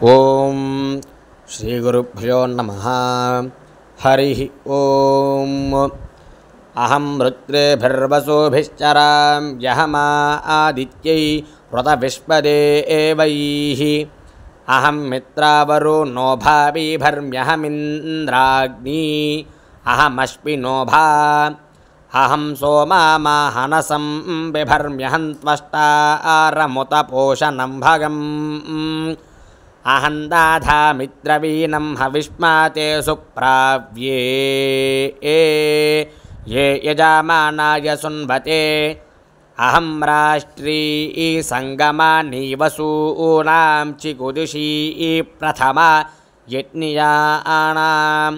ओम श्री गुरुभ्यो नमः। हरि ओम। अहं रुद्रेभिर्वसुभिश्चरां यहमा आदित्यै व्रतविश्वदेवैः। अहं मित्रावरुणो भावीभर्म्यहमिन्द्राग्नी। अहमश्विनो भा। अहं सोमामाहनसं बिभर्म्यहं त्वष्टा आरमुतपोषणं भगम्। अहं दाधामित्रवीनं हविष्माते सुप्राव्ये ये यजामानाय सुन्वते। अहं राष्ट्री संगमानि वसूनां चिकुदिशी प्रथमा यज्ञियानां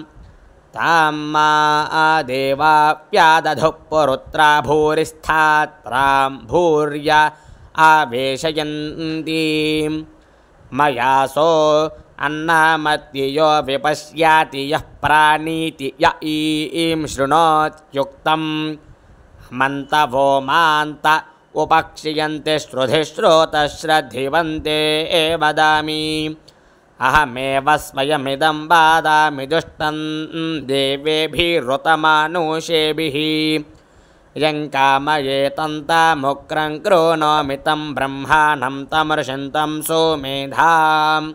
तां मा देवाप्यादधुः पुरुत्रा भूरिस्थात् प्रां भूर्या आवेशयन्तीम्। मयासो अन्नामत्ययो विपश्याति यः प्राणीति य ईं शृणोत्युक्तम्। मन्तवो मान्त उपक्षियन्ते श्रुधिश्रोतश्रद्धिवन्ते वदामि। अहमेव स्वयमिदं वादामि दुष्टं देवेभिरुतमानुषेभिः। यं कामये तन्तामुग्रं कृणोमि तं ब्रह्माणं तमर्षन्तं सोमेधाम्।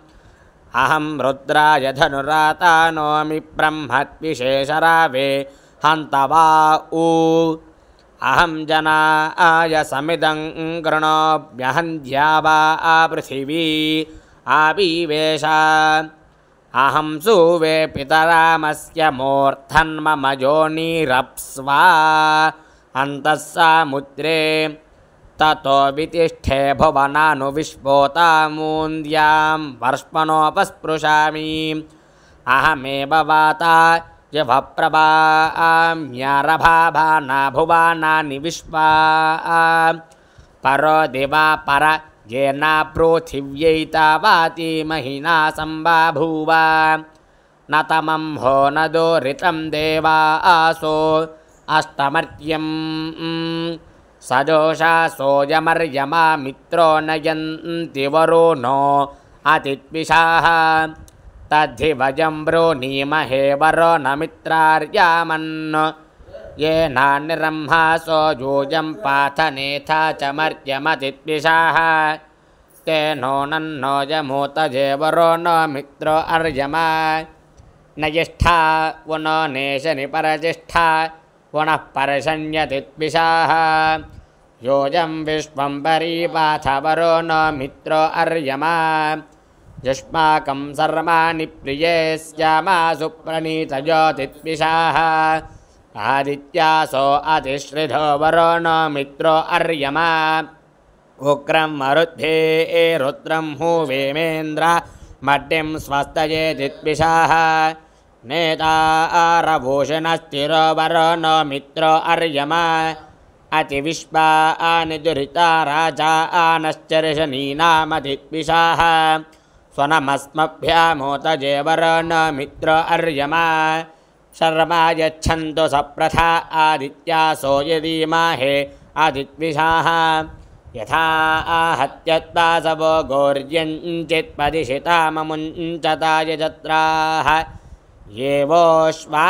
अहं रुद्राय धनुरातानोमि ब्रह्मद्विशेषरावे हन्तवा ऊ। अहं जनाय समिदं कृणोम्यहं द्यावा पृथिवी आविवेश। अहं सुवे पितरामस्य मूर्धन्मम योनिरप्स्वा अन्तः समुद्रे। ततो वितिष्ठे भुवनानुविश्वोतामून्द्यां वर्ष्मणोपस्पृशामि। अहमेव वाता यभप्रभाम्यारभाभाना भुवानानि विश्वा। परो दिवा पर येन पृथिव्यैतावाति महिना सम्बाभूव। न तमं हो न दोरितं देवा आसो अष्टमर्त्यं। सजोषासो यमर्यमा मित्रो नयन्ति वरुणो अतिद्विषाः। तद्धि वयं ब्रूणीमहे वरो न मित्रार्यामन्। येनानिरंहासो यूयं पाथनेथा च मर्त्यमतिद्विषाः। तेनो नन्नो यमूतजे वरो न मित्रो अर्यमा। न ज्येष्ठा पुनो नेशनि परज्येष्ठा पुनः पर्षण्यतिद्विषाः। योऽयं विश्वं परीपाथ वरो न मित्रो अर्यमा। युष्माकं सर्वाणि प्रिये स्यामासु प्रणीतयोतिद्विषाः। आदित्यासो अतिश्रिधो वरो न मित्रो अर्यमा। उग्रं मरुद्भे रुद्रं हुवेमेन्द्र मड्डिं स्वस्तयेतिद्विषाः। नेता आरभूषणस्थिरो वरो न मित्रो अर्यमा। अतिविश्वा आनिदुरिता राजा आनश्चर्षणीनामतिद्विषाः। स्वनमस्मभ्यामोतजे वरो न मित्रो अर्यमा। शर्मा यच्छन्तु सप्रथा आदित्यासो यदीमाहे आदिद्विषाः। यथा आहत्यत्वासवो गौर्यञ्चित्पदिशिताममुञ्चताय जत्राः। ये वोश्वा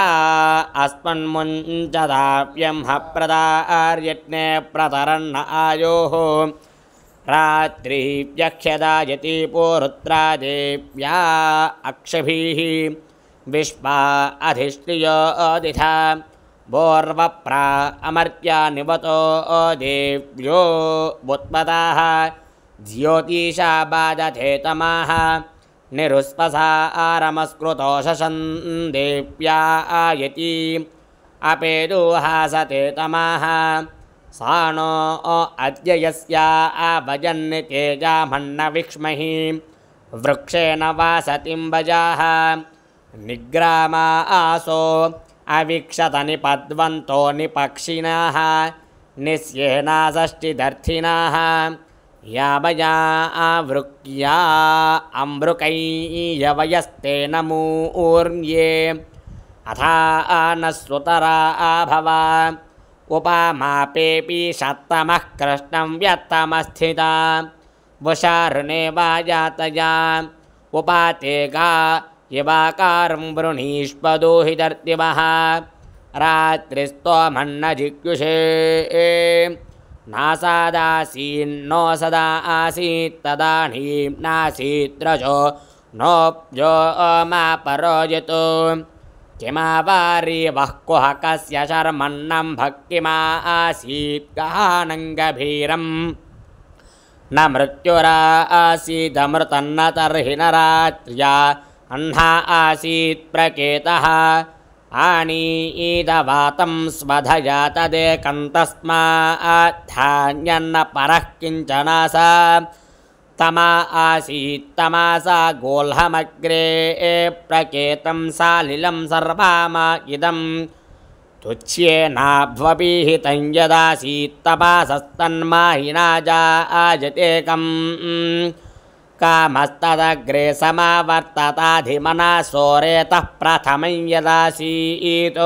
अस्मन्मुञ्चताव्यं हप्रदार्यज्ञे प्रतरन्न आयोः। रात्रिव्यक्ष्यदायति पुरुत्रा देव्या अक्षभिः। विश्वा अधिश्रियो अदिथा बोर्वप्रा अमर्त्या निवतो देव्यो बुत्पदाः। ज्योतिषा बाधते तमाः निरुस्पसा आरमस्कृतो शशं देव्या आयति। अपेदुहासते तमाः सानो अद्य यस्या आवजन् तेजामन्नविक्ष्महि। वृक्षेण वासतिं वजाः निग्रामा आसो अवीक्षत निपद्वन्तो निपक्षिणाः। निस्येना षष्टिदर्थिनाः यावया आवृक्या अमृकैयवयस्तेन मूर्म्ये। अथा नस्वतरा आभवा उपामापेऽपि शत्तमः कृष्णं व्यत्तमस्थिता। वशार्णे वाजातया उपातेगा इवाकारं वृणीष्पदोहितर्तिमः रात्रिस्तोमन्न जिज्ञुषे नासादासीन्नो सदा आसीत् तदानीं नासीद्रजो नोऽप्यो मा परोजितो किमावारि वः कुहकस्य शर्मन्नं भक्तिमा आसीत् गहानं गभीरम् न मृत्युरासीदमृतन्न तर्हि न रात्र्या अह्ना आसीत् प्रकेतः आनीदवातं स्वधया तदेकं तस्माद्धान्यन्न परः किञ्चनासा तमा आसीत् तमासा गोल्हमग्रे प्रकेतं सालिलं सर्वामा इदं तुच्छ्येनाभ्वपीहितं यदासीत् तपासस्तन्माहिना जायतेकम् कामस्तदग्रे समावर्तताधिमना सोरेतः प्रथमं यदासीत्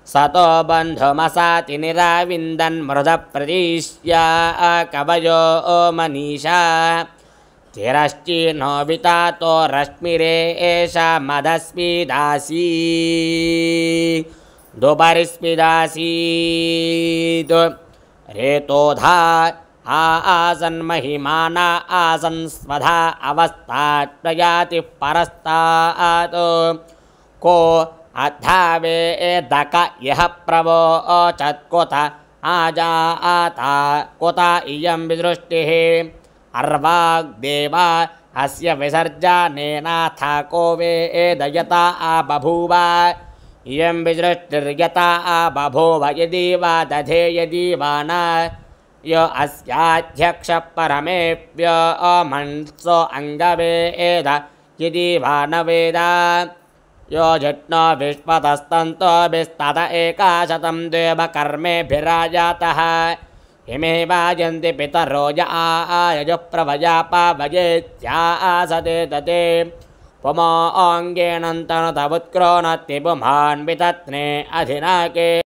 सतो बन्धुमसाति निराविन्दन् मृदप्रतीश्या कवयो मनीषा तिरश्चिन्नो वितातो रश्मिरे एषा मदस्मिदासी दुपरिस्मिदासीत् रेतोधा आसन्महिमाना आसन् स्वधा अवस्थात् प्रयाति परस्तात् को अद्धावेदक यः प्रवोचत्कुत आजाता कुत इयं विदृष्टिः अर्वाग्देवा अस्य विसर्जनेनाथ को वेदयता बभूव इयं विदृष्टिर्यता बभूव यदि वा दधे यदि वा न य अस्याध्यक्ष परमेभ्य अमंसो अंगवेद यदि वा न वेद यो जिष्णो विश्वतस्तन्तो विस्तत एकाशतं देवकर्मेभिराजातः इमे वाजन्ति पितरो य आयजुः प्रभया पावयेत्यासते तते पुमो अङ्गेणन्तनुत उत्क्रोणत्ति पुमान् वितत्ने अधिनाके